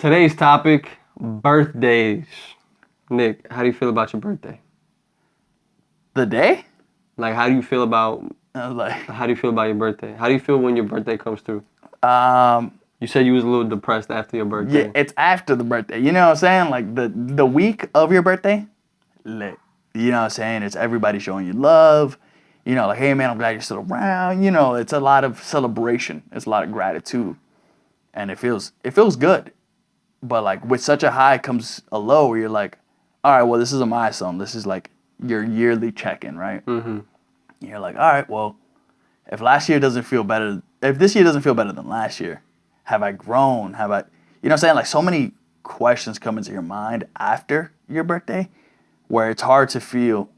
Today's topic, birthdays. Nick, how do you feel about your birthday? The day? Like, how do you feel about I was like, how do you feel about your birthday? How do you feel when your birthday comes through? um, You said you was a little depressed after your birthday. yeah, it's after the birthday. You know what I'm saying? Like the week of your birthday, lit. You know what I'm saying? It's everybody showing you love. You know, like, hey man, I'm glad you're still around. You know, it's a lot of celebration. It's a lot of gratitude, and it feels good. But like with such a high comes a low where you're like, all right, well, this is a milestone. This is like your yearly check-in, right? Mm-hmm. You're like, all right, well, if this year doesn't feel better than last year, have I grown? Have I, you know what I'm saying? Like so many questions come into your mind after your birthday where it's hard to feel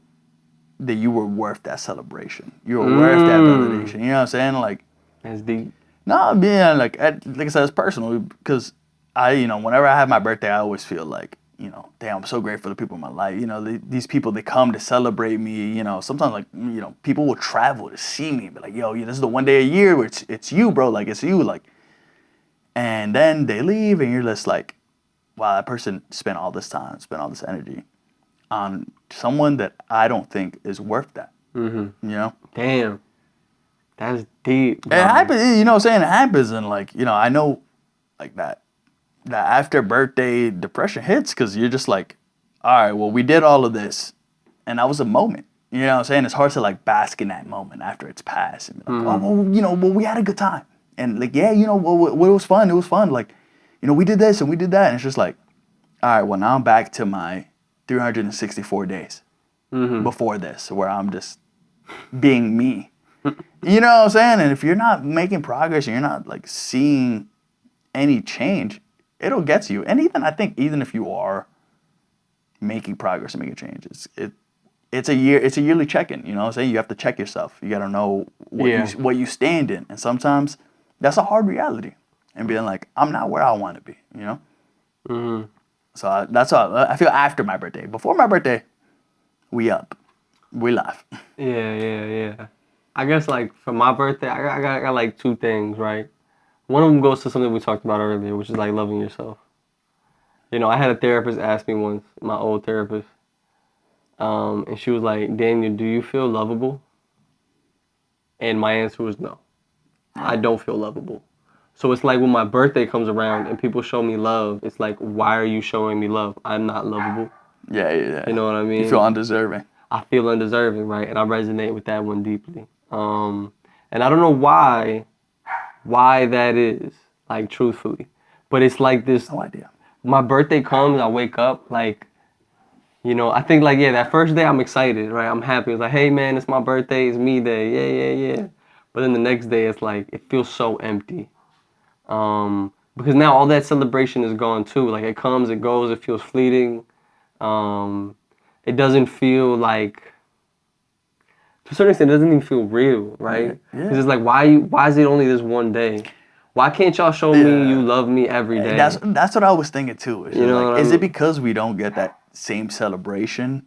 that you were worth that celebration. You were worth that validation. You know what I'm saying? Like, That's deep. no, being like I said, it's personal because whenever I have my birthday, I always feel like, damn, I'm so grateful for the people in my life. You know, these people, they come to celebrate me. You know, sometimes like, people will travel to see me, but like, yo, this is the one day a year where it's you, bro. Like, it's you, like, and then they leave, and you're just like, wow, that person spent all this time, spent all this energy on someone that I don't think is worth that. Mm-hmm. You know? Damn. That's deep. It happens, you know what I'm saying? It happens, and like, I know like that after birthday depression hits because you're just like, all right, well, we did all of this, and that was a moment. You know what I'm saying? It's hard to like bask in that moment after it's passed and be like, oh, well, we had a good time. And like, yeah, well, it was fun. It was fun. Like, we did this and we did that. And it's just like, all right, well, now I'm back to my 364 days before this where I'm just being me. You know what I'm saying? And if you're not making progress and you're not like seeing any change, it'll get to you. And I think even if you are making progress and making changes, it's a yearly check-in. You know what I'm saying? You have to check yourself. You got to know what you stand in. And sometimes that's a hard reality. And being like, I'm not where I want to be, Mm-hmm. So that's all. I feel after my birthday. Before my birthday, we laugh. Yeah. I guess like for my birthday, I got like two things, right? One of them goes to something we talked about earlier, which is like loving yourself. I had a therapist ask me once, my old therapist, and she was like, Daniel, do you feel lovable? And my answer was no. I don't feel lovable. So it's like when my birthday comes around and people show me love, it's like, why are you showing me love? I'm not lovable. Yeah. You know what I mean? You feel undeserving. I feel undeserving, right? And I resonate with that one deeply. And I don't know why that is, like, truthfully. But it's like this. No idea. My birthday comes, I wake up, like, I think, like, yeah, that first day I'm excited, right? I'm happy. It's like, hey, man, it's my birthday. It's me day. Yeah. But then the next day, it's like, it feels so empty. Because now all that celebration is gone, too. Like, it comes, it goes, it feels fleeting. It doesn't feel like, to a certain extent, it doesn't even feel real, right? Because it's like, why is it only this one day? Why can't y'all show me you love me every day? That's what I was thinking too. You know what I is mean? It because we don't get that same celebration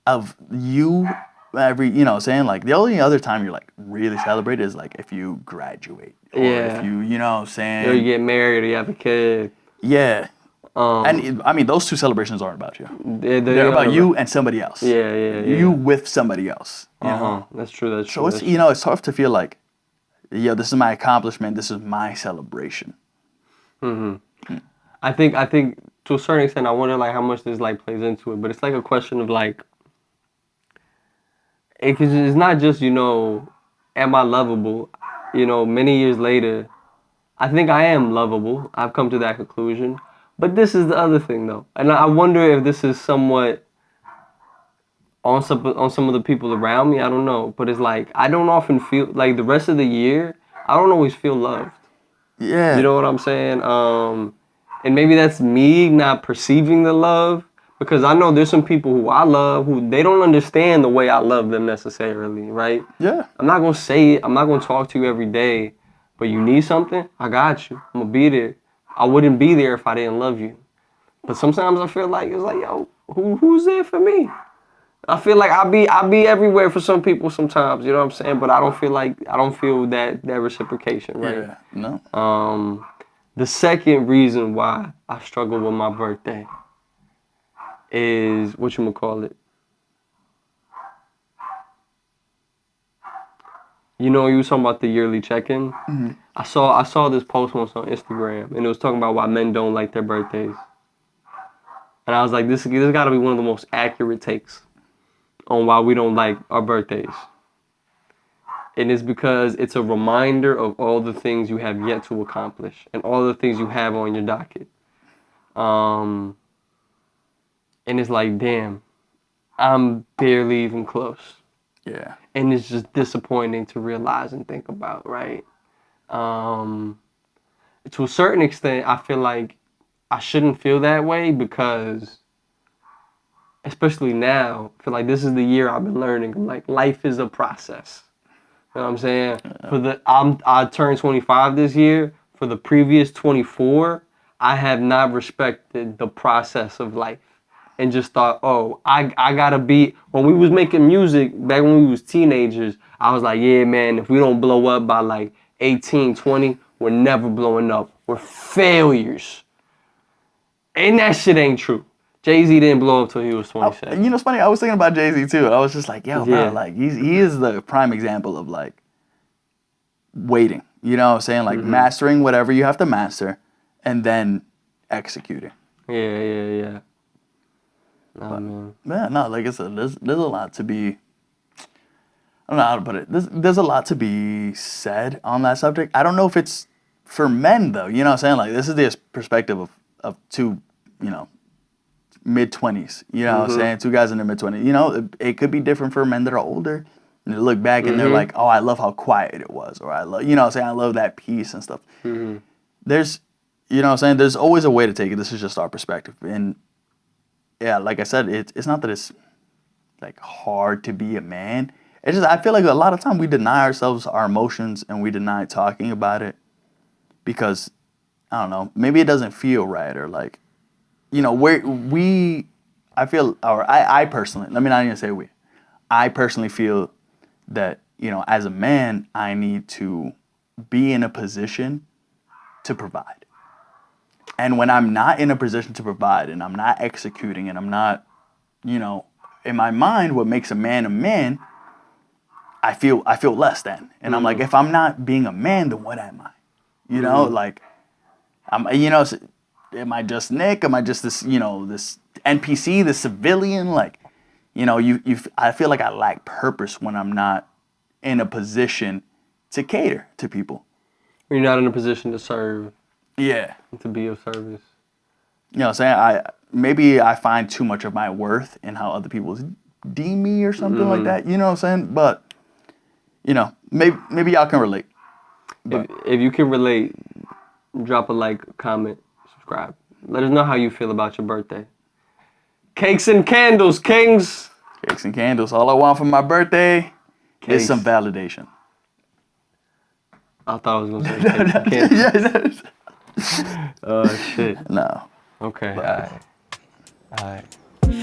of you every, saying like the only other time you're like really celebrated is like if you graduate or if you, saying. Or you get married or you have a kid. Yeah. And I mean, those two celebrations aren't about you. They're about you and somebody else. Yeah. You with somebody else. That's true. So it's, it's tough to feel like, this is my accomplishment. This is my celebration. Mm-hmm. I think to a certain extent, I wonder like how much this like plays into it. But it's like a question of like, it's not just, am I lovable? Many years later, I think I am lovable. I've come to that conclusion. But this is the other thing, though. And I wonder if this is somewhat on some of the people around me. I don't know. But it's like, I don't often feel, like the rest of the year, I don't always feel loved. Yeah. You know what I'm saying? And maybe that's me not perceiving the love. Because I know there's some people who I love who they don't understand the way I love them necessarily, right? Yeah. I'm not going to say it. I'm not going to talk to you every day. But you need something? I got you. I'm going to be there. I wouldn't be there if I didn't love you. But sometimes I feel like it's like, yo, who's there for me? I feel like I'll be everywhere for some people sometimes, you know what I'm saying? But I don't feel that reciprocation, right? Yeah, no. The second reason why I struggle with my birthday is whatchamacallit. You know, you was talking about the yearly check-in. Mm-hmm. I saw this post once on Instagram, and it was talking about why men don't like their birthdays. And I was like, this got to be one of the most accurate takes on why we don't like our birthdays. And it's because it's a reminder of all the things you have yet to accomplish and all the things you have on your docket. And it's like, damn, I'm barely even close. Yeah. And it's just disappointing to realize and think about, right? To a certain extent, I feel like I shouldn't feel that way because, especially now, I feel like this is the year I've been learning. I'm like, life is a process. You know what I'm saying? I turned 25 this year. For the previous 24, I have not respected the process of life. And just thought, oh, I gotta be. When we was making music back when we was teenagers, I was like, yeah, man, if we don't blow up by like 18, 20, we're never blowing up. We're failures. And that shit ain't true. Jay-Z didn't blow up till he was 27. You know, it's funny. I was thinking about Jay-Z too. I was just like, yo, bro, Yeah. like he is the prime example of like waiting. You know what I'm saying? Like mastering whatever you have to master and then executing. Yeah. Oh, man. Yeah, no, like I said, there's a lot to be. I don't know how to put it. There's a lot to be said on that subject. I don't know if it's for men though. You know what I'm saying? Like this is the perspective of two, you know, mid-20s. You know what I'm saying? Two guys in their mid-20s. You know, it could be different for men that are older. And they look back and they're like, oh, I love how quiet it was, or I love, you know what I'm saying? I love that peace and stuff. There's, you know what I'm saying? There's always a way to take it. This is just our perspective. And yeah, like I said, it's not that it's like hard to be a man. It's just I feel like a lot of time we deny ourselves our emotions and we deny talking about it because I don't know, maybe it doesn't feel right or like, you know, I personally, let me not even say we, I personally feel that, you know, as a man, I need to be in a position to provide. And when I'm not in a position to provide and I'm not executing and I'm not, you know, in my mind, what makes a man, I feel less than. And I'm like, if I'm not being a man, then what am I? You know, like, you know, am I just Nick? Am I just this, you know, this NPC, this civilian? Like, you know, I feel like I lack purpose when I'm not in a position to cater to people. You're not in a position to serve. Yeah. To be of service. You know what I'm saying? Maybe I find too much of my worth in how other people deem me or something like that. You know what I'm saying? But, you know, maybe y'all can relate. If you can relate, drop a like, comment, subscribe. Let us know how you feel about your birthday. Cakes and candles, kings. Cakes and candles. All I want for my birthday is some validation. I thought I was going to say cakes and candles. Oh, shit. No. Okay, all right.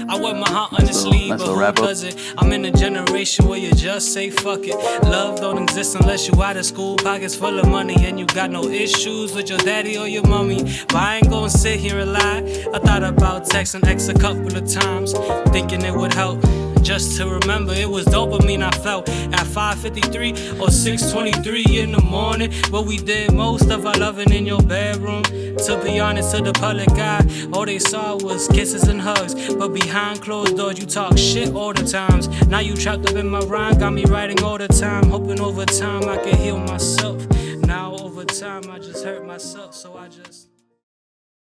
I wear my heart on the sleeve, nice but little who wrap up. doesn't? I'm in a generation where you just say fuck it. Love don't exist unless you out of school, pockets full of money, and you got no issues with your daddy or your mommy. But I ain't gonna sit here and lie. I thought about texting X a couple of times, thinking it would help. Just to remember, it was dopamine I felt at 5:53 or 6:23 in the morning. But we did most of our loving in your bedroom. To be honest, to the public eye, all they saw was kisses and hugs. But behind closed doors, you talk shit all the times. Now you trapped up in my rhyme, got me writing all the time, hoping over time I can heal myself. Now over time I just hurt myself, so I just